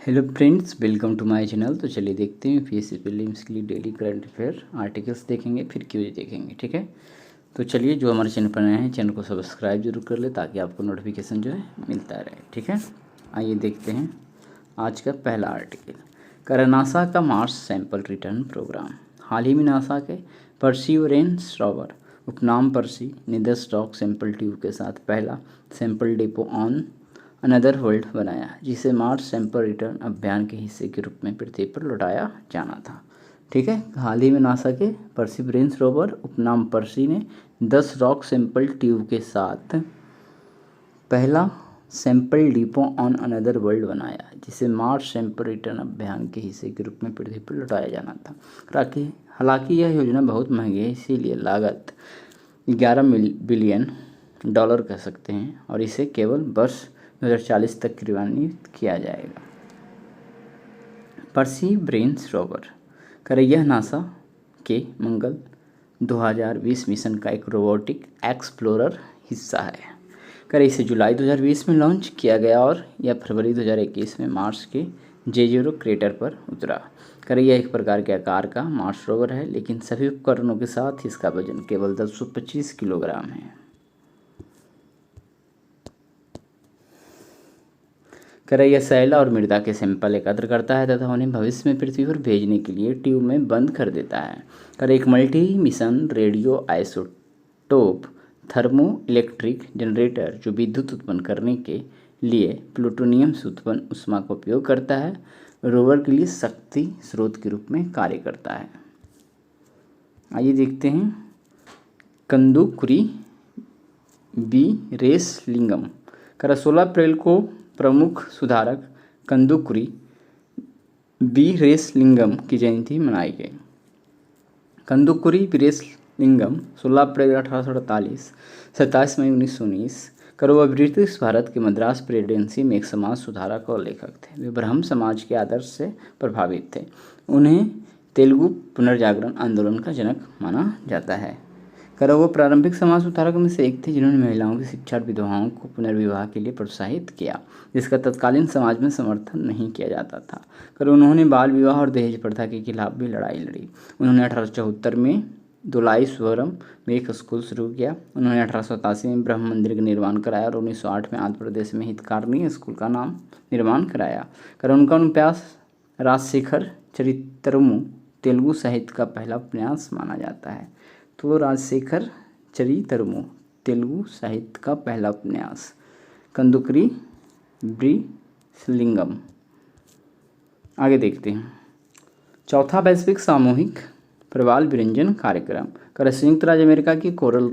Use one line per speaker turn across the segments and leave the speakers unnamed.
Hello friends, welcome to my channel. तो चलिए देखते हैं पीएससी प्रीलिम्स के लिए डेली करंट अफेयर आर्टिकल्स देखेंगे, फिर क्यूज देखेंगे। ठीक है, तो चलिए जो हमारे चैनल पर नए हैं चैनल को सब्सक्राइब जरूर कर ले ताकि आपको नोटिफिकेशन जो है मिलता रहे। ठीक है, आइए देखते हैं आज का पहला आर्टिकल। कर नासा का मार्स सैंपल रिटर्न प्रोग्राम। हाल ही में नासा के परसिवरेंस रोवर उपनाम पर्सी ने 10 रॉक सैंपल ट्यूब के साथ पहला sample depot on another world बनाया, जिसे मार्स सैंपल रिटर्न अभियान के हिस्से के रूप में पृथ्वी पर लौटाया जाना था। ठीक है, हाल ही में नासा के परसिवरेंस रोवर उपनाम पर्सी ने 10 रॉक सैंपल ट्यूब के साथ पहला sample depot on another world बनाया, जिसे मार्स सैंपल रिटर्न अभियान के हिस्से के रूप में पृथ्वी पर लौटाया जाना था। हालांकि यह योजना बहुत महंगी है, इसीलिए लागत 11 बिलियन डॉलर कह सकते हैं और इसे केवल वर्ष 2040 तक क्रियान्वित किया जाएगा। परसिवरेंस रोवर करे यह नासा के मंगल 2020 मिशन का एक रोबोटिक एक्सप्लोरर हिस्सा है। करे इसे जुलाई 2020 में लॉन्च किया गया और यह फरवरी 2021 में मार्स के J0 क्रेटर पर उतरा। करे यह एक प्रकार के आकार का मार्स रोवर है, लेकिन सभी उपकरणों के साथ इसका वजन केवल 1025 किलोग्राम है। करे यह सैल और मृदा के सैंपल एकत्र करता है तथा उन्हें भविष्य में पृथ्वी पर भेजने के लिए ट्यूब में बंद कर देता है। करे एक multi mission radio isotope thermo electric generator जो विद्युत उत्पन्न करने के लिए प्लूटोनियम से उत्पन्न ऊष्मा का उपयोग करता है, रोवर के लिए शक्ति स्रोत के रूप में कार्य करता है। आइए देखते हैं कंदुकुरी बी रेसलिंगम। कर 16 अप्रैल को प्रमुख सुधारक कंदुकुरी बी रेसलिंगम की जयंती मनाई गई। कंदुकुरी बी रेसलिंगम 16 अप्रैल 1848 27 मई 1919 कर वह ब्रिटिश भारत के मद्रास प्रेसिडेंसी में एक समाज सुधारक और लेखक थे। वे ब्राह्मण समाज के आदर्श से प्रभावित थे। उन्हें तेलुगु पुनर्जागरण आंदोलन का जनक माना जाता है। कर वो प्रारंभिक समाज सुधारकों में से एक थे जिन्होंने महिलाओं की शिक्षा और विधवाओं को पुनर्विवाह के लिए प्रोत्साहित किया, जिसका तत्कालीन समाज में समर्थन नहीं किया जाता था। कर उन्होंने बाल विवाह और दहेज प्रथा के खिलाफ भी लड़ाई लड़ी। उन्होंने 1874 में दोलाईस्वरम में एक स्कूल शुरू किया। उन्होंने 1887 में ब्रह्म मंदिर का निर्माण कराया और 1908 में आंध्र प्रदेश में हितकारिणी स्कूल का नाम निर्माण कराया। कर उनका उपन्यास राजशेखर चरितरमु तेलुगु साहित्य का पहला उपन्यास माना जाता है। तो राजशेखर चरितरमु तेलुगु साहित्य का पहला उपन्यास। कंदुकुरी ब्रीसलिंगम। आगे देखते हैं चौथा वैश्विक सामूहिक प्रवाल विरंजन कार्यक्रम। कर संयुक्त राज्य अमेरिका की कोरल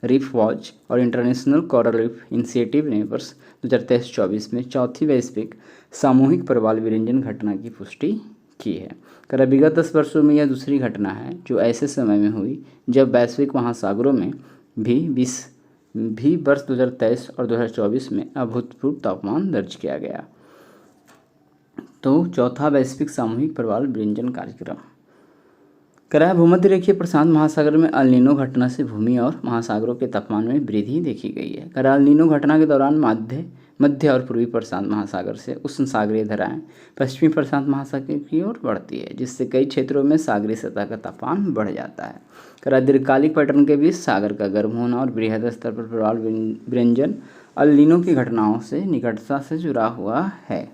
रीफ वॉच और इंटरनेशनल कोरल रीफ इनिशिएटिव ने वर्ष 2023-24 में चौथी वैश्विक सामूहिक प्रवाल विरंजन घटना की पुष्टि की है। कर विगत 10 वर्षों में यह दूसरी घटना है जो ऐसे समय में हुई जब वैश्विक महासागरों में भी वर्ष 2023 और 2024 में अभूतपूर्व तापमान दर्ज किया गया। तो चौथा वैश्विक सामूहिक प्रवाल विरंजन कार्यक्रम। कराया भूमध्य रेखीय प्रशांत महासागर में अल नीनो घटना से भूमि और महासागरों के तापमान में वृद्धि देखी गई है। कराया अल नीनो घटना के दौरान मध्य और पूर्वी प्रशांत महासागर से उष्ण सागरीय धाराएं पश्चिमी प्रशांत महासागर की ओर बढ़ती है, जिससे कई क्षेत्रों में सागरीय सतह का तापमान बढ़ जाता है। कराया दीर्घकालिक पैटर्न के बीच सागर का गर्म होना और बृहद स्तर पर प्रवाल विरंजन अल नीनो की घटनाओं से निकटता से जुड़ा हुआ है।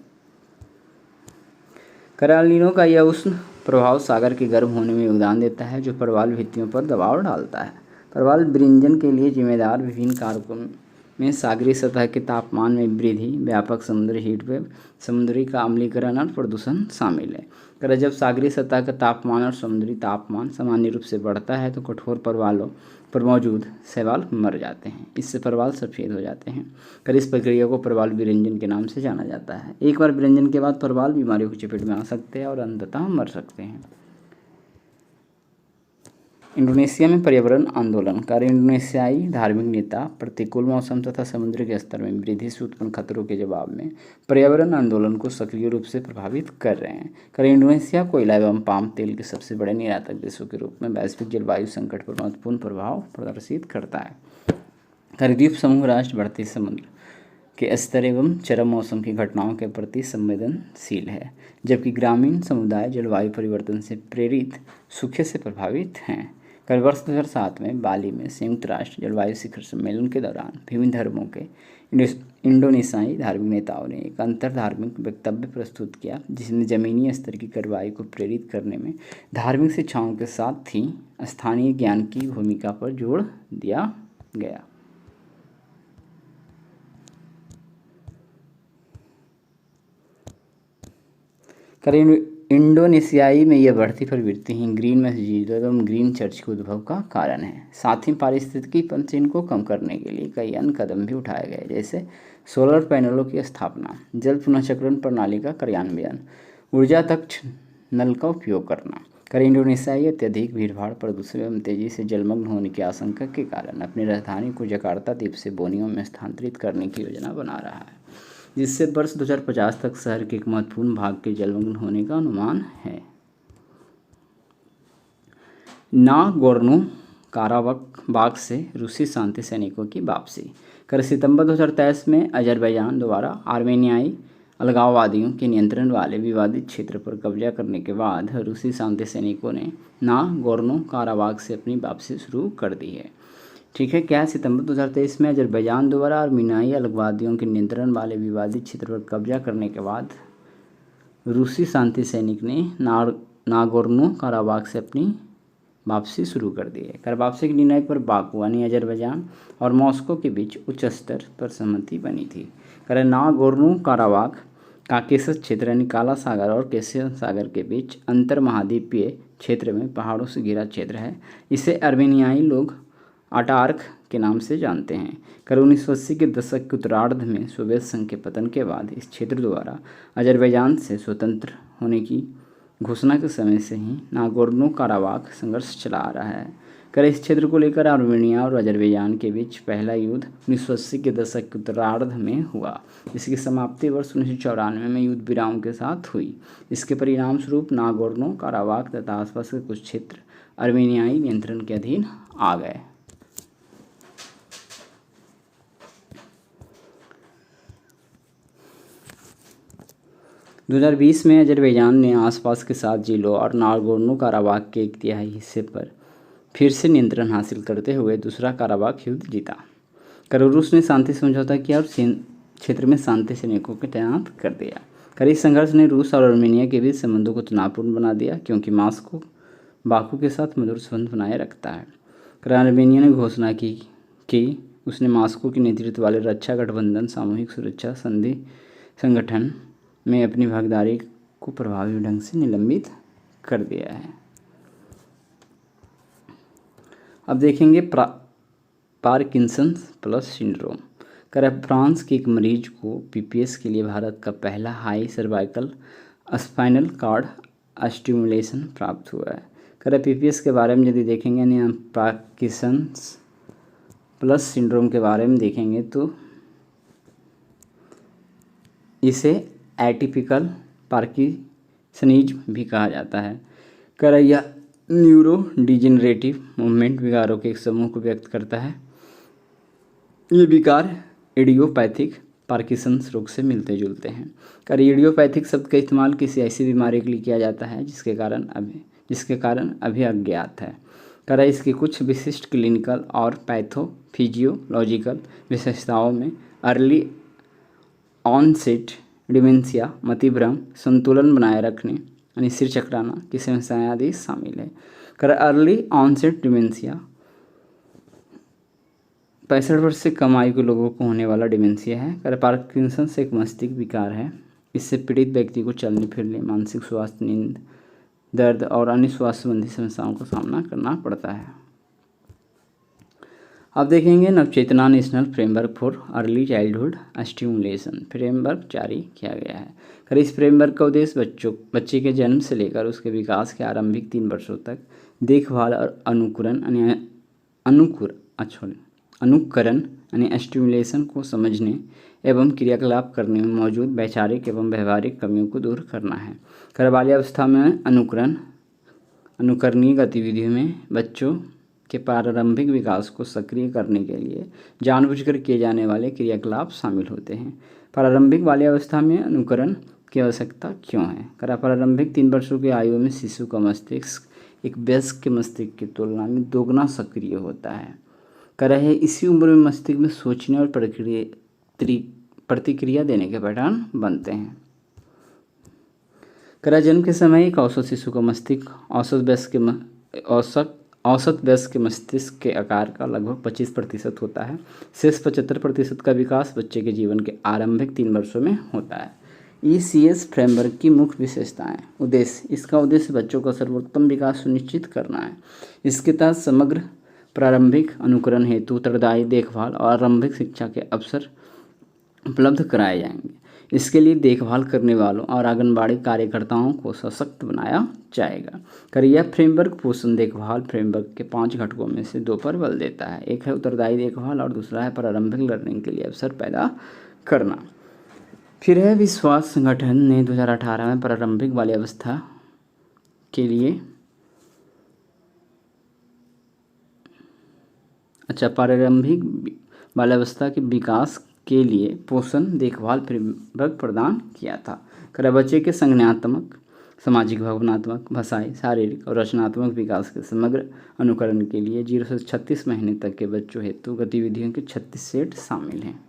कराया अल नीनो का यह उष्ण प्रभाव सागर के गर्म होने में योगदान देता है, जो प्रवाल भित्तियों पर दबाव डालता है। प्रवाल विरंजन के लिए जिम्मेदार विभिन्न कारकों में सागरीय सतह के तापमान में वृद्धि, व्यापक समुद्री हीटवेव, समुद्री का अम्लीकरण और प्रदूषण शामिल है। कर जब सागरीय सतह का तापमान और समुद्री तापमान सामान्य रूप से बढ़ता है तो कठोर प्रवालों पर मौजूद शैवाल मर जाते हैं। इससे प्रवाल सफ़ेद हो जाते हैं। कर इस प्रक्रिया को प्रवाल विरंजन के नाम से जाना जाता है। एक बार विरंजन के बाद प्रवाल बीमारियों की चपेट में आ सकते हैं और अंततः मर सकते हैं। इंडोनेशिया में पर्यावरण आंदोलन। कार्य इंडोनेशियाई धार्मिक नेता प्रतिकूल मौसम तथा समुद्र के स्तर में वृद्धि से उत्पन्न खतरों के जवाब में पर्यावरण आंदोलन को सक्रिय रूप से प्रभावित कर रहे हैं। कार्य इंडोनेशिया कोयला एवं पाम तेल के सबसे बड़े निर्यातक देशों के रूप में वैश्विक जलवायु संकट पर महत्वपूर्ण प्रभाव प्रदर्शित करता है। कार्य द्वीप समूह राष्ट्र बढ़ते समुद्र के स्तर एवं चरम मौसम की घटनाओं के प्रति संवेदनशील है, जबकि ग्रामीण समुदाय जलवायु परिवर्तन से प्रेरित सूखे से प्रभावित हैं। कल वर्ष 2007 में बाली में संयुक्त राष्ट्र जलवायु शिखर सम्मेलन के दौरान विभिन्न धर्मों के इंडोनेशियाई धार्मिक नेताओं ने एक अंतर धार्मिक वक्तव्य प्रस्तुत किया, जिसमें जमीनी स्तर की कार्रवाई को प्रेरित करने में धार्मिक शिक्षाओं के साथ ही स्थानीय ज्ञान की भूमिका पर जोर दिया गया। इंडोनेशियाई में यह बढ़ती प्रवृत्ति ही ग्रीन मस्जिद एवं ग्रीन चर्च के उद्भव का कारण है। साथ ही पारिस्थितिकी पंचीन को कम करने के लिए कई अन्य कदम भी उठाए गए, जैसे सोलर पैनलों की स्थापना, जल पुनर्चक्रण प्रणाली का कार्यान्वयन, ऊर्जा दक्ष नल का उपयोग करना। इंडोनेशियाई अत्यधिक भीड़भाड़, प्रदूषण एवं तेजी से जलमग्न होने की आशंका के कारण अपनी राजधानी को जकार्ता द्वीप से बोर्नियो में स्थानांतरित करने की योजना बना रहा है, जिससे वर्ष 2050 तक शहर के एक महत्वपूर्ण भाग के जलमग्न होने का अनुमान है। नागोर्नो काराबाख से रूसी शांति सैनिकों की वापसी। सितंबर 2023 में अजरबैजान द्वारा आर्मेनियाई अलगाववादियों के नियंत्रण वाले विवादित क्षेत्र पर कब्जा करने के बाद रूसी शांति सैनिकों ने नागोर्नो काराबाख से अपनी वापसी शुरू कर दी है। ठीक है, क्या सितंबर 2023 में अजरबैजान द्वारा आर्मेनियाई अलगाववादियों के नियंत्रण वाले विवादित क्षेत्र पर कब्जा करने के बाद रूसी शांति सैनिक ने नागोर्नो काराबाख से अपनी वापसी शुरू कर दी है। वापसी के निर्णय पर बाकू यानी अजरबैजान और मॉस्को के बीच उच्च स्तर पर सहमति बनी थी। नागोर्नो काराबाख काकेशस क्षेत्र यानी काला सागर और कैस्पियन सागर के बीच अंतर महाद्वीपीय क्षेत्र में पहाड़ों से घिरा क्षेत्र है। इसे आर्मेनियाई लोग अटार्क के नाम से जानते हैं। 1980 के दशक के उत्तरार्ध में सोवियत संघ के पतन के बाद इस क्षेत्र द्वारा अजरबैजान से स्वतंत्र होने की घोषणा के समय से ही नागोर्नो काराबाख संघर्ष चला आ रहा है। इस क्षेत्र को लेकर आर्मेनिया और अजरबैजान के बीच पहला युद्ध 1980 के दशक के उत्तरार्ध में हुआ, जिसकी समाप्ति वर्ष 1994 में युद्ध विराम के साथ हुई। इसके परिणाम स्वरूप नागोर्नो काराबाख तथा आसपास के कुछ क्षेत्र आर्मेनियाई नियंत्रण के अधीन आ गए। – 2020 में अजरबैजान ने आसपास के 7 जिलों और नागोर्नो काराबाख के 1/3 हिस्से पर फिर से नियंत्रण हासिल करते हुए दूसरा काराबाख युद्ध जीता। रूस ने शांति समझौता किया और क्षेत्र में शांति सैनिकों को तैनात कर दिया। इस संघर्ष ने रूस और आर्मेनिया के बीच संबंधों को तनावपूर्ण बना दिया, क्योंकि मॉस्को बाकू के साथ मधुर संबंध बनाए रखता है। आर्मेनिया ने घोषणा की कि उसने मॉस्को के नेतृत्व वाले रक्षा गठबंधन सामूहिक सुरक्षा संधि संगठन में अपनी भागीदारी को प्रभावी ढंग से निलंबित कर दिया है। अब देखेंगे पार्किंसंस प्लस सिंड्रोम। फ्रांस के एक मरीज को पीपीएस के लिए भारत का पहला high cervical spinal cord stimulation प्राप्त हुआ है। पीपीएस के बारे में यदि देखेंगे यानी पार्किंसंस प्लस सिंड्रोम के बारे में देखेंगे तो इसे एटिपिकल पार्किंसनिज्म भी कहा जाता है। यह न्यूरो डिजेनरेटिव मूवमेंट विकारों के एक समूह को व्यक्त करता है। ये विकार इडियोपैथिक पार्किंसंस रोग से मिलते जुलते हैं। इडियोपैथिक शब्द का इस्तेमाल किसी ऐसी बीमारी के लिए किया जाता है जिसके कारण अभी अज्ञात है। इसकी कुछ विशिष्ट क्लिनिकल और पैथोफिजियोलॉजिकल विशेषताओं में अर्ली ऑनसेट डिमेंशिया, मतिभ्रम, संतुलन बनाए रखने यानी सिर चकराना की समस्याएं आदि शामिल है। अर्ली ऑनसेट डिमेंशिया 65 वर्ष से कम आयु के लोगों को होने वाला डिमेंशिया है। पार्किंसंस एक मस्तिष्क विकार है। इससे पीड़ित व्यक्ति को चलने फिरने, मानसिक स्वास्थ्य, नींद, दर्द और अन्य स्वास्थ्य संबंधी समस्याओं का सामना करना पड़ता है। अब देखेंगे Navchetana national framework for early childhood stimulation framework जारी किया गया है। इस फ्रेमवर्क का उद्देश्य बच्चे के जन्म से लेकर उसके विकास के आरंभिक 3 वर्षों तक देखभाल और अनुकरण यानी स्टिमुलेशन को समझने एवं क्रियाकलाप करने में मौजूद वैचारिक एवं व्यवहारिक कमियों को दूर करना है। बाल्यावस्था में अनुकरणीय गतिविधियों में बच्चों के प्रारंभिक विकास को सक्रिय करने के लिए जानबूझकर किए जाने वाले क्रियाकलाप शामिल होते हैं। प्रारंभिक बाल्यावस्था में अनुकरण की आवश्यकता क्यों है? प्रारंभिक 3 वर्षों की आयु में शिशु का मस्तिष्क एक वयस्क के मस्तिष्क की तुलना में दोगुना सक्रिय होता है। इसी उम्र में मस्तिष्क में सोचने और प्रतिक्रिया देने के पैटर्न बनते हैं। जन्म के समय एक औसत शिशु का मस्तिष्क औसत वयस्क के मस्तिष्क के आकार का लगभग 25% होता है। शेष 75% का विकास बच्चे के जीवन के आरंभिक 3 वर्षों में होता है। ECS फ्रेमवर्क की मुख्य विशेषताएं। इसका उद्देश्य बच्चों का सर्वोत्तम विकास सुनिश्चित करना है। इसके तहत समग्र प्रारंभिक अनुकरण हेतु उत्तरदायी देखभाल और आरंभिक शिक्षा के अवसर उपलब्ध कराए जाएंगे। इसके लिए देखभाल करने वालों और आंगनबाड़ी कार्यकर्ताओं को सशक्त बनाया जाएगा। यह फ्रेमवर्क पोषण देखभाल फ्रेमवर्क के 5 घटकों में से 2 पर बल देता है। एक है उत्तरदायी देखभाल और दूसरा है प्रारंभिक लर्निंग के लिए अवसर पैदा करना। फिर है विश्वास संगठन ने 2018 में प्रारंभिक बाल्यावस्था के लिए प्रारंभिक बाल्यावस्था के विकास के लिए पोषण देखभाल फ्रेमवर्क प्रदान किया था। बच्चे के संज्ञानात्मक, सामाजिक, भावनात्मक, भाषाई, शारीरिक और रचनात्मक विकास के समग्र अनुकरण के लिए 0 से 36 महीने तक के बच्चों हेतु गतिविधियों के 36 सेट शामिल हैं।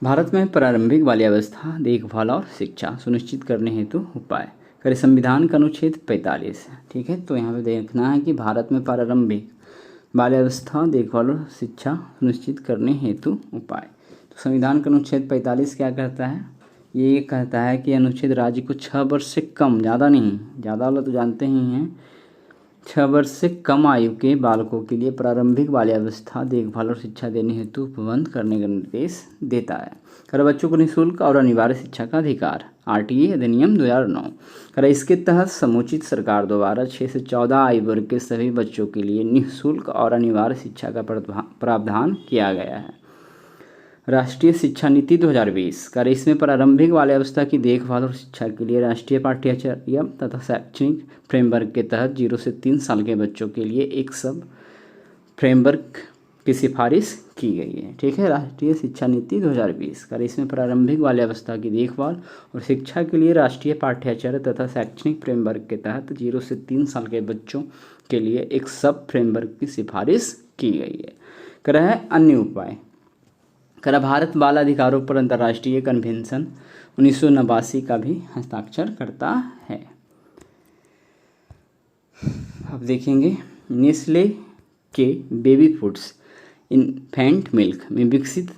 भारत में प्रारंभिक बाल्यावस्था देखभाल और शिक्षा सुनिश्चित करने हेतु उपाय। संविधान का अनुच्छेद 45 है। ठीक है, तो यहाँ पे देखना है कि भारत में प्रारंभिक बाल्यावस्था देखभाल और शिक्षा सुनिश्चित करने हेतु उपाय। तो संविधान का अनुच्छेद 45 क्या कहता है? ये कहता है कि अनुच्छेद राज्य को 6 वर्ष से कम, ज़्यादा नहीं, ज़्यादा वाला तो जानते ही हैं, 6 वर्ष से कम आयु के बालकों के लिए प्रारंभिक बाल्यावस्था देखभाल और शिक्षा देने हेतु उपबंध करने का निर्देश देता है। बच्चों को निःशुल्क और अनिवार्य शिक्षा का अधिकार, RTA अधिनियम 2009। इसके तहत समुचित सरकार द्वारा 6 से 14 आयु वर्ग के सभी बच्चों के लिए निःशुल्क और अनिवार्य शिक्षा का प्रावधान किया गया है। राष्ट्रीय शिक्षा नीति 2020। इसमें प्रारंभिक बाल्यावस्था की देखभाल और शिक्षा के लिए राष्ट्रीय पाठ्यचर्या तथा शैक्षणिक फ्रेमवर्क के तहत 0 से 3 साल के बच्चों के लिए एक सब फ्रेमवर्क की सिफारिश की गई है। ठीक है, राष्ट्रीय शिक्षा नीति 2020। इसमें प्रारंभिक बाल्यावस्था की देखभाल और शिक्षा के लिए राष्ट्रीय पाठ्यचर्या तथा शैक्षणिक फ्रेमवर्क के तहत 0 से 3 साल के बच्चों के लिए एक सब फ्रेमवर्क की सिफारिश की गई है। अन्य उपाय। भारत बाल अधिकारों पर अंतर्राष्ट्रीय कन्वेंशन 1989 का भी हस्ताक्षर करता है। अब देखेंगे नेस्ले के बेबी फूड्स इन्फेंट मिल्क में विकसित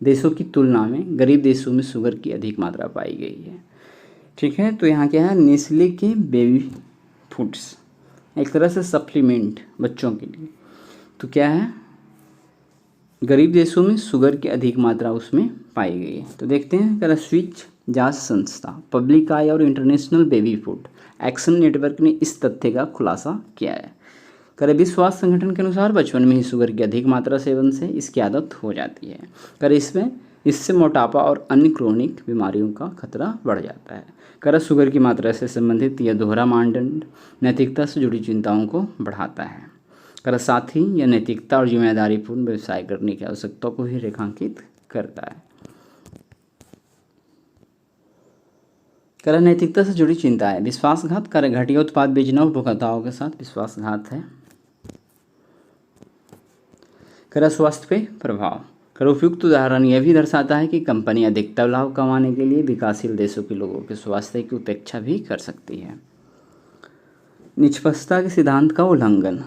देशों की तुलना में गरीब देशों में शुगर की अधिक मात्रा पाई गई है। ठीक है, तो यहाँ क्या है? नेस्ले के बेबी फूड्स एक तरह से सप्लीमेंट बच्चों के लिए। तो क्या है? गरीब देशों में शुगर की अधिक मात्रा उसमें पाई गई है। तो देखते हैं स्विच जांच संस्था, पब्लिक आई और international baby food action network ने इस तथ्य का खुलासा किया है। विश्व स्वास्थ्य संगठन के अनुसार बचपन में ही शुगर की अधिक मात्रा सेवन से इसकी आदत हो जाती है। इससे मोटापा और अन्य क्रोनिक बीमारियों का खतरा बढ़ जाता है। शुगर की मात्रा से संबंधित यह दोहरा मानदंड नैतिकता से जुड़ी चिंताओं को बढ़ाता है। साथ ही यह नैतिकता और जिम्मेदारीपूर्ण व्यवसाय करने की आवश्यकता को भी रेखांकित करता है। नैतिकता से जुड़ी चिंता है। विश्वासघात। घटिया उत्पाद बेचना उपभोक्ताओं के साथ विश्वासघात है। स्वास्थ्य पे प्रभाव। उपयुक्त उदाहरण यह भी दर्शाता है कि कंपनी अधिकतम लाभ कमाने के लिए विकासशील देशों के लोगों के स्वास्थ्य की उपेक्षा भी कर सकती है। निष्पक्षता के सिद्धांत का उल्लंघन।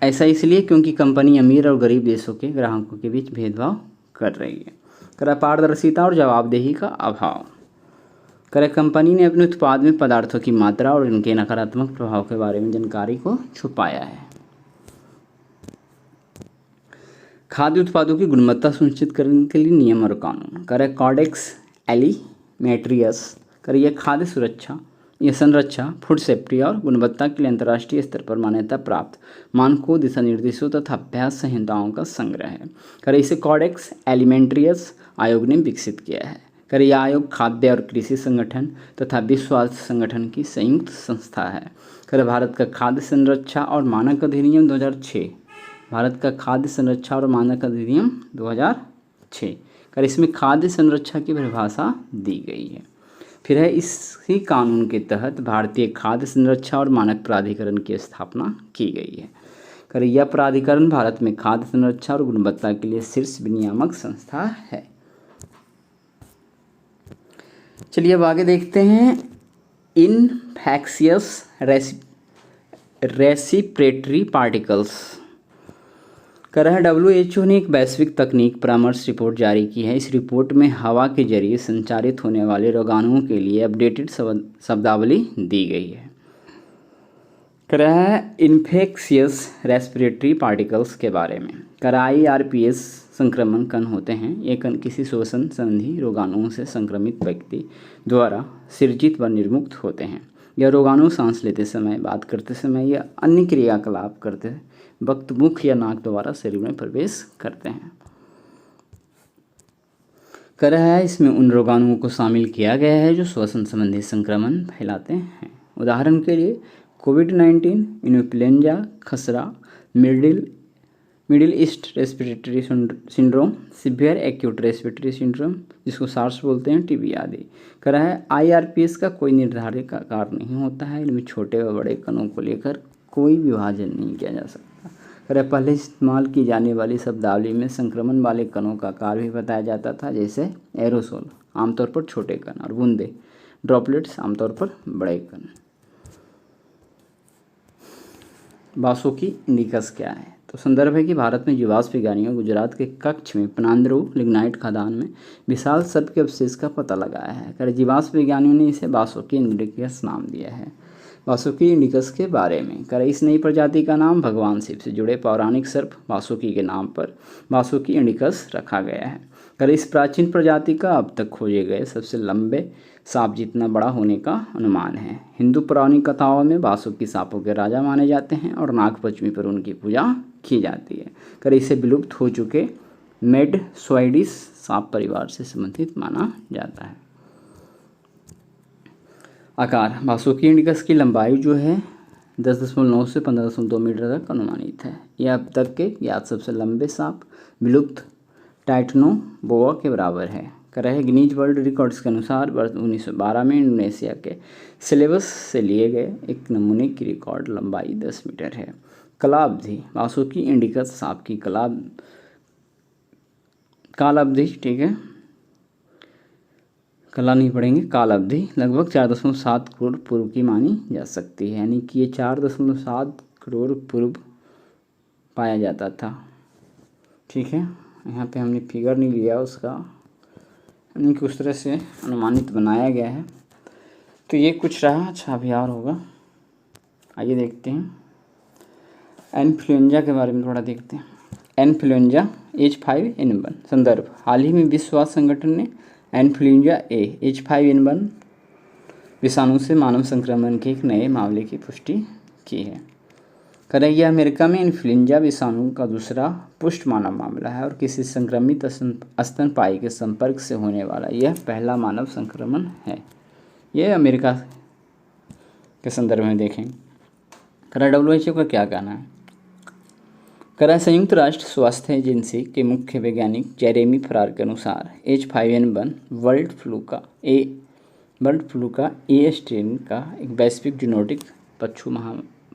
ऐसा इसलिए क्योंकि कंपनी अमीर और गरीब देशों के ग्राहकों के बीच भेदभाव कर रही है। पारदर्शिता और जवाबदेही का अभाव। कंपनी ने अपने उत्पाद में पदार्थों की मात्रा और इनके नकारात्मक प्रभाव के बारे में जानकारी को छुपाया है। खाद्य उत्पादों की गुणवत्ता सुनिश्चित करने के लिए नियम और कानून। कॉडेक्स एलिमेंट्रियस। यह खाद्य सुरक्षा, यह संरक्षा, फूड सेफ्टी और गुणवत्ता के लिए अंतर्राष्ट्रीय स्तर पर मान्यता प्राप्त मानकों, दिशा निर्देशों तथा अभ्यास संहिताओं का संग्रह है। इसे कॉडेक्स एलिमेंट्रियस आयोग ने विकसित किया है। करे यह आयोग खाद्य और कृषि संगठन तथा विश्व स्वास्थ्य संगठन की संयुक्त संस्था है। करे भारत का खाद्य संरक्षा और मानक अधिनियम 2006, भारत का खाद्य संरक्षा और मानक अधिनियम 2006। कर इसमें खाद्य संरक्षा की परिभाषा दी गई है। फिर है इसी कानून के तहत भारतीय खाद्य संरक्षा और मानक प्राधिकरण की स्थापना की गई है। कर यह प्राधिकरण भारत में खाद्य संरक्षा और गुणवत्ता के लिए शीर्ष विनियामक संस्था है। चलिए अब आगे देखते हैं इनफेक्शियस रेस्पिरेटरी पार्टिकल्स। कर है WHO ने एक वैश्विक तकनीक परामर्श रिपोर्ट जारी की है। इस रिपोर्ट में हवा के जरिए संचारित होने वाले रोगाणुओं के लिए अपडेटेड शब्दावली दी गई है। कर है इन्फेक्शियस रेस्पिरेटरी पार्टिकल्स के बारे में। कर IRPS संक्रमण कण होते हैं। ये कण किसी श्वसन संबंधी रोगाणुओं से संक्रमित व्यक्ति द्वारा सृजित व निर्मुक्त होते हैं। यह रोगाणु सांस लेते समय, बात करते समय या अन्य क्रियाकलाप करते वक्त मुख या नाक द्वारा शरीर में प्रवेश करते हैं। कर है इसमें उन रोगाणुओं को शामिल किया गया है जो श्वसन संबंधी संक्रमण फैलाते हैं। उदाहरण के लिए कोविड-19, इन्फ्लुएंजा, खसरा, middle east respiratory syndrome, severe acute respiratory syndrome जिसको सार्स बोलते हैं, TB आदि। करा है IRPS का कोई निर्धारित आकार नहीं होता है। इनमें छोटे व बड़े कणों को लेकर कोई विभाजन नहीं किया जा सकता। करा पहले इस्तेमाल की जाने वाली शब्दावली में संक्रमण वाले कणों का आकार भी बताया जाता था, जैसे एरोसोल आमतौर पर छोटे कण और बूंदे ड्रॉपलेट्स आमतौर पर बड़े कण। बासोकी इंडिकस क्या है? तो संदर्भ है कि भारत में जीवाश्म वैज्ञानिकों गुजरात के कच्छ में पनांद्रो लिग्नाइट खदान में विशाल सर्प के अवशेष का पता लगाया है। कर जीवाश्म वैज्ञानिकों ने इसे बासोकी इंडिकस नाम दिया है। बासुकी इंडिकस के बारे में। कर इस नई प्रजाति का नाम भगवान शिव से जुड़े पौराणिक सर्प बासुकी के नाम पर बासुकी इंडिकस रखा गया है। कर इस प्राचीन प्रजाति का अब तक खोजे गए सबसे लंबे सांप जितना बड़ा होने का अनुमान है। हिंदू पौराणिक कथाओं में बासुकी सांपों के राजा माने जाते हैं और नाग पंचमी पर उनकी पूजा की जाती है। कर इसे विलुप्त हो चुके मेडसोइडिस सांप परिवार से संबंधित माना जाता है। आकार। बासुकी इंडिकस की लंबाई जो है 10.9 से 15.2 मीटर तक अनुमानित है। यह अब तक के ज्ञात सबसे लंबे सांप विलुप्त टाइटनोबोआ के बराबर है। कर है गिनीज वर्ल्ड रिकॉर्ड्स के अनुसार वर्ष 1912 में इंडोनेशिया के सिलेबस से लिए गए एक नमूने की रिकॉर्ड लंबाई 10 मीटर है। कला अवधि। बासुकी इंडिकस सांप की काल अवधि, ठीक है, कला नहीं पढ़ेंगे, काल अवधि लगभग 4.7 करोड़ पूर्व की मानी जा सकती है। यानी कि ये 4.7 करोड़ पूर्व पाया जाता था। ठीक है, यहाँ पे हमने फिगर नहीं लिया उसका, यानी कि उस तरह से अनुमानित बनाया गया है। तो ये कुछ रहा। अच्छा, अभी और होगा। आइए देखते हैं इन्फ्लुएंजा के बारे में थोड़ा देखते हैं। Influenza H5N1। संदर्भ। हाल ही में विश्व स्वास्थ्य संगठन ने इन्फ्लुएंजा A H5N1 विषाणु से मानव संक्रमण के एक नए मामले की पुष्टि की है। करें यह अमेरिका में इन्फ्लुएंजा विषाणु का दूसरा पुष्ट मानव मामला है और किसी संक्रमित स्तनपायी के संपर्क से होने वाला यह पहला मानव संक्रमण है। यह अमेरिका के संदर्भ में देखें। करा WHO का क्या कहना है? करा संयुक्त राष्ट्र स्वास्थ्य एजेंसी के मुख्य वैज्ञानिक जेरेमी फरार के अनुसार H5N1 वर्ल्ड फ्लू का A स्ट्रेन का एक वैश्विक जूनोटिक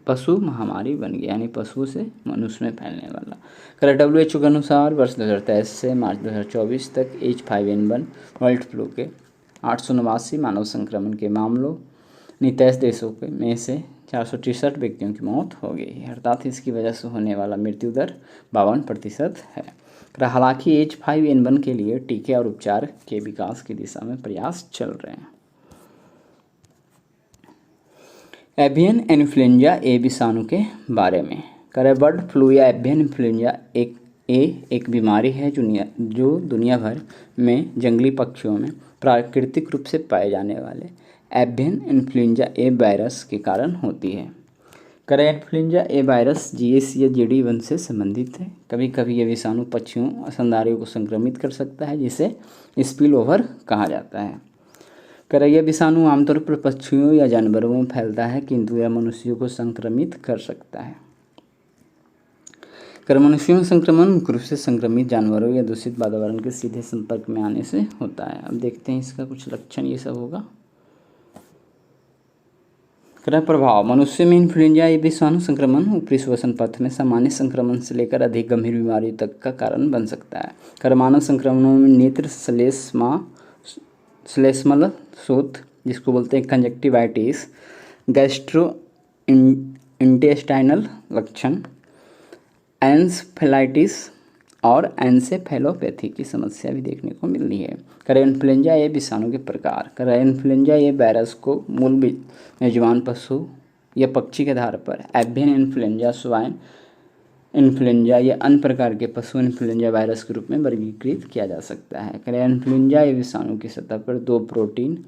पशु महामारी बन गया, यानी पशुओं से मनुष्य में फैलने वाला। करा WHO के अनुसार वर्ष 2023 से मार्च 2024 तक H5N1 वर्ल्ड फ्लू के 889 मानव संक्रमण के मामलों 23 देशों में से 463 व्यक्तियों की मौत हो गई है, अर्थात इसकी वजह से होने वाला मृत्यु दर 52% है। हालांकि H5N1 के लिए टीके और उपचार के विकास की दिशा में प्रयास चल रहे हैं। एवियन इन्फ्लुएंजा ए विषाणु के बारे में। बर्ड फ्लू या एवियन इन्फ्लुएंजा एक बीमारी है जो दुनिया भर में जंगली पक्षियों में प्राकृतिक रूप से पाए जाने वाले एवियन इन्फ्लुएंजा ए वायरस के कारण होती है। करें इन्फ्लुएंजा ए वायरस जीएस या जेडी1 से संबंधित है। कभी कभी ये विषाणु पक्षियों स्तनधारियों को संक्रमित कर सकता है, जिसे स्पिल ओवर कहा जाता है। करें यह विषाणु आमतौर पर पक्षियों या जानवरों में फैलता है, किंतु यह मनुष्यों को संक्रमित कर सकता है। कर मनुष्यों में संक्रमण मुख्य रूप से संक्रमित जानवरों या दूषित वातावरण के सीधे संपर्क में आने से होता है। अब देखते हैं इसका कुछ लक्षण ये सब होगा। कर प्रभाव मनुष्य में इन्फ्लुएंजा ये विषाणु संक्रमण ऊपरी श्वसन पथ में सामान्य संक्रमण से लेकर अधिक गंभीर बीमारियों तक का कारण बन सकता है। कर मानव संक्रमणों में नेत्र श्लेष्मल शोथ, जिसको बोलते हैं कंजक्टिवाइटिस, गैस्ट्रो इंटेस्टाइनल लक्षण, एन्सेफेलाइटिस और एन्सेफेलोपैथी की समस्या भी देखने को मिल रही है। करें इन्फ्लुएंजा ए विषाणु के प्रकार। करें इन्फ्लुएंजा ए वायरस को मूल मेजबान पशु या पक्षी के आधार पर एवियन इन्फ्लुएंजा, स्वाइन इन्फ्लुएंजा या अन्य प्रकार के पशु इन्फ्लुएंजा वायरस के रूप में वर्गीकृत किया जा सकता है। करें इन्फ्लुएंजा ए विषाणु की सतह पर दो प्रोटीन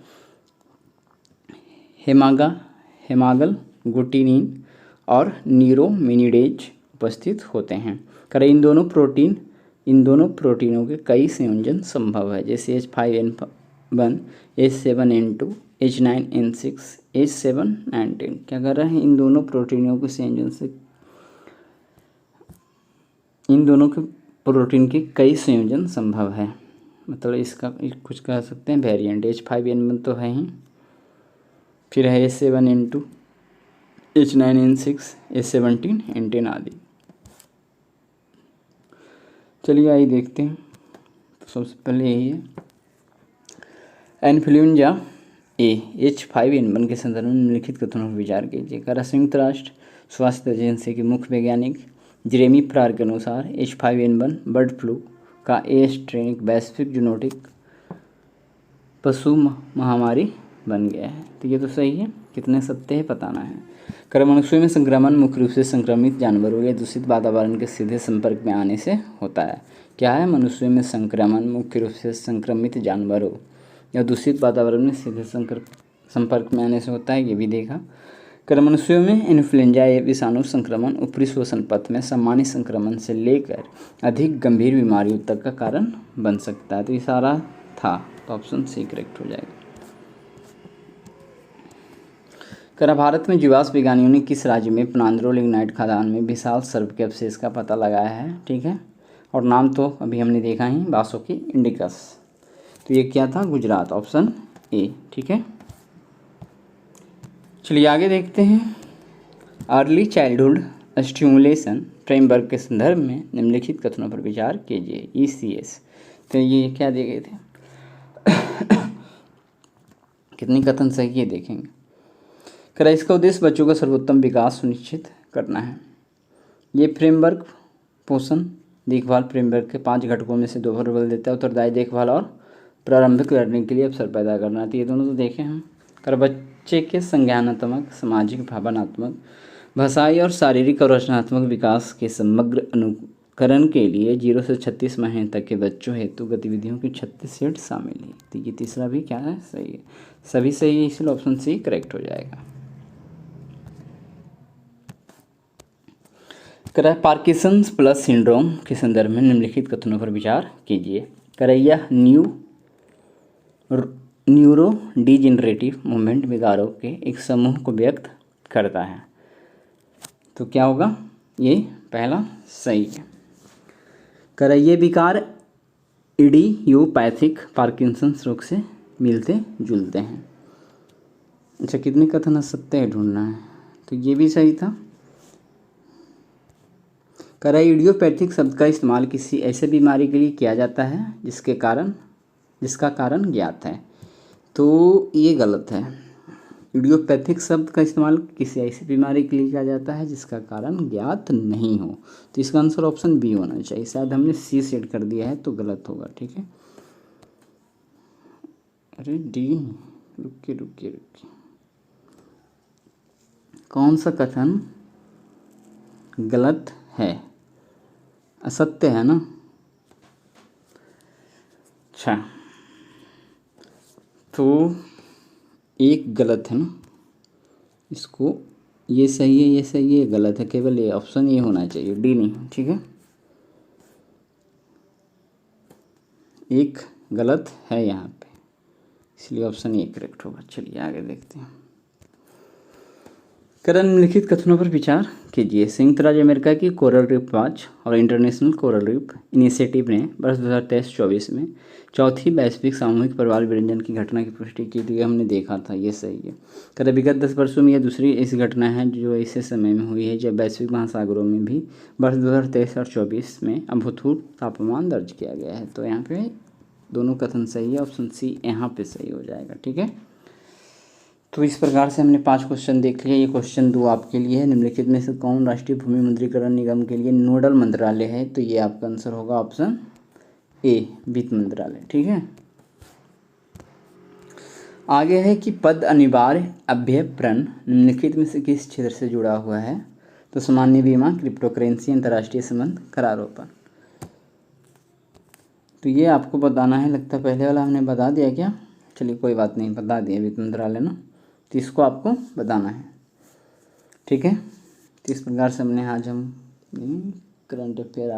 हेमागल ग्लूटिनिन और नीरोमिनिडेज उपस्थित होते हैं। करें इन दोनों प्रोटीनों के कई संयोजन संभव है, जैसे H5N1, H7N2, H9N6, H7N10। क्या कर रहे हैं, इन दोनों प्रोटीनों के संयोजन से इन दोनों के प्रोटीन के कई संयोजन संभव है। मतलब इसका कुछ कह सकते हैं वेरिएंट। H5N1 तो है ही, फिर है H7N2, H9N6, H17N10 आदि। चलिए आइए देखते हैं। तो सबसे पहले यही है इन्फ्लुएंजा ए H5N1 के संदर्भ में निम्नलिखित कथनों पर विचार कीजिए। कर संयुक्त राष्ट्र स्वास्थ्य एजेंसी के मुख्य वैज्ञानिक जेरेमी प्रार के अनुसार H5N1 बर्ड फ्लू का ए स्ट्रेन एक वैश्विक जूनोटिक पशु महामारी बन गया है। तो ये तो सही है, कितने सत्य है बताना है। कर मनुष्यों में संक्रमण मुख्य रूप से संक्रमित जानवरों या दूषित वातावरण के सीधे संपर्क में आने से होता है। क्या है, मनुष्यों में संक्रमण मुख्य रूप से संक्रमित जानवरों या दूषित वातावरण में सीधे संपर्क में आने से होता है, ये भी देखा। कर मनुष्यों में इन्फ्लुएंजा ए विषाणु संक्रमण ऊपरी श्वसन पथ में सामान्य संक्रमण से लेकर अधिक गंभीर बीमारियों तक का कारण बन सकता है। तो ये सारा था, तो ऑप्शन सी करेक्ट हो जाएगा। कर भारत में जीवाश्म विज्ञानियों ने किस राज्य में पनांद्रो लिग्नाइट खदान में विशाल सर्प के अवशेष का पता लगाया है, ठीक है। और नाम तो अभी हमने देखा ही, बासोकी इंडिकस। तो ये क्या था, गुजरात, ऑप्शन ए, ठीक है। चलिए आगे देखते हैं। अर्ली चाइल्डहुड स्टिमुलेशन फ्रेमवर्क के संदर्भ में निम्नलिखित कथनों पर विचार कीजिए। ECS, तो ये क्या दे गए थे कितनी कथन सही है देखेंगे। कर इसका उद्देश्य बच्चों का सर्वोत्तम विकास सुनिश्चित करना है। ये फ्रेमवर्क पोषण देखभाल फ्रेमवर्क के 5 घटकों में से 2 पर बल देता है। उत्तरदायी देखभाल और प्रारंभिक लर्निंग के लिए अवसर पैदा करना। तो ये दोनों तो देखे हम। कर बच्चे के संज्ञानात्मक, सामाजिक, भावनात्मक, भाषाई और शारीरिक और रचनात्मक विकास के समग्र अनुकरण के लिए 0 से 36 महीने तक के बच्चों हेतु गतिविधियों की 36 सेट शामिल है। तो ये तीसरा भी क्या है, सही है, सभी सही है, इसलिए ऑप्शन सी करेक्ट हो जाएगा। कर पार्किंसंस प्लस सिंड्रोम के संदर्भ में निम्नलिखित कथनों पर विचार कीजिए। कर यह न्यूरो डिजेनरेटिव मूवमेंट विकारों के एक समूह को व्यक्त करता है। तो क्या होगा, ये पहला सही है। कर ये विकार इडियोपैथिक पार्किंसंस रोग से मिलते जुलते हैं। अच्छा, कितने कथन सत्य है ढूंढना है, तो ये भी सही था। कर इडियोपैथिक शब्द का इस्तेमाल किसी ऐसे बीमारी के लिए किया जाता है जिसका कारण ज्ञात है। तो ये गलत है। इडियोपैथिक शब्द का इस्तेमाल किसी ऐसी बीमारी के लिए किया जाता है जिसका कारण ज्ञात नहीं हो। तो इसका आंसर ऑप्शन बी होना चाहिए। शायद हमने सी सेट कर दिया है तो गलत होगा, ठीक है। अरे डी, रुकिए, कौन सा कथन गलत है, असत्य है ना। अच्छा, तो एक गलत है ना, इसको ये सही है, ये सही है, ये गलत है, केवल ये ऑप्शन ये होना चाहिए, डी नहीं, ठीक है। एक गलत है यहाँ पे, इसलिए ऑप्शन ए करेक्ट होगा। चलिए आगे देखते हैं। करण निम्नलिखित कथनों पर विचार कीजिए। संयुक्त राज्य अमेरिका की कोरल रीफ वॉच और इंटरनेशनल कोरल रीफ इनिशिएटिव ने वर्ष 2023-24 में चौथी वैश्विक सामूहिक परिवार विरंजन की घटना की पुष्टि की थी। हमने देखा था, ये सही है। करण विगत 10 वर्षों में यह दूसरी ऐसी घटना है जो ऐसे समय में हुई है जब वैश्विक महासागरों में भी वर्ष 2023 और 24 में अभूतपूर्व तापमान दर्ज किया गया है। तो यहाँ पे दोनों कथन सही है, ऑप्शन सी यहाँ पे सही हो जाएगा, ठीक है। तो इस प्रकार से हमने 5 क्वेश्चन देख लिए। ये क्वेश्चन 2 आपके लिए है। निम्नलिखित में से कौन राष्ट्रीय भूमि मुद्रीकरण निगम के लिए नोडल मंत्रालय है? तो ये आपका आंसर होगा ऑप्शन ए, वित्त मंत्रालय, ठीक है। आगे है कि पद अनिवार्य अभ्यर्पण निम्नलिखित में से किस क्षेत्र से जुड़ा हुआ है? तो सामान्य बीमा, क्रिप्टो करेंसी, अंतर्राष्ट्रीय संबंध, करारोपण। तो ये आपको बताना है। लगता है पहले वाला हमने बता दिया क्या? चलिए कोई बात नहीं, बता दिया वित्त मंत्रालय ना, तो इसको आपको बताना है, ठीक है। तो इस प्रकार से हमने आज हम करंट अफेयर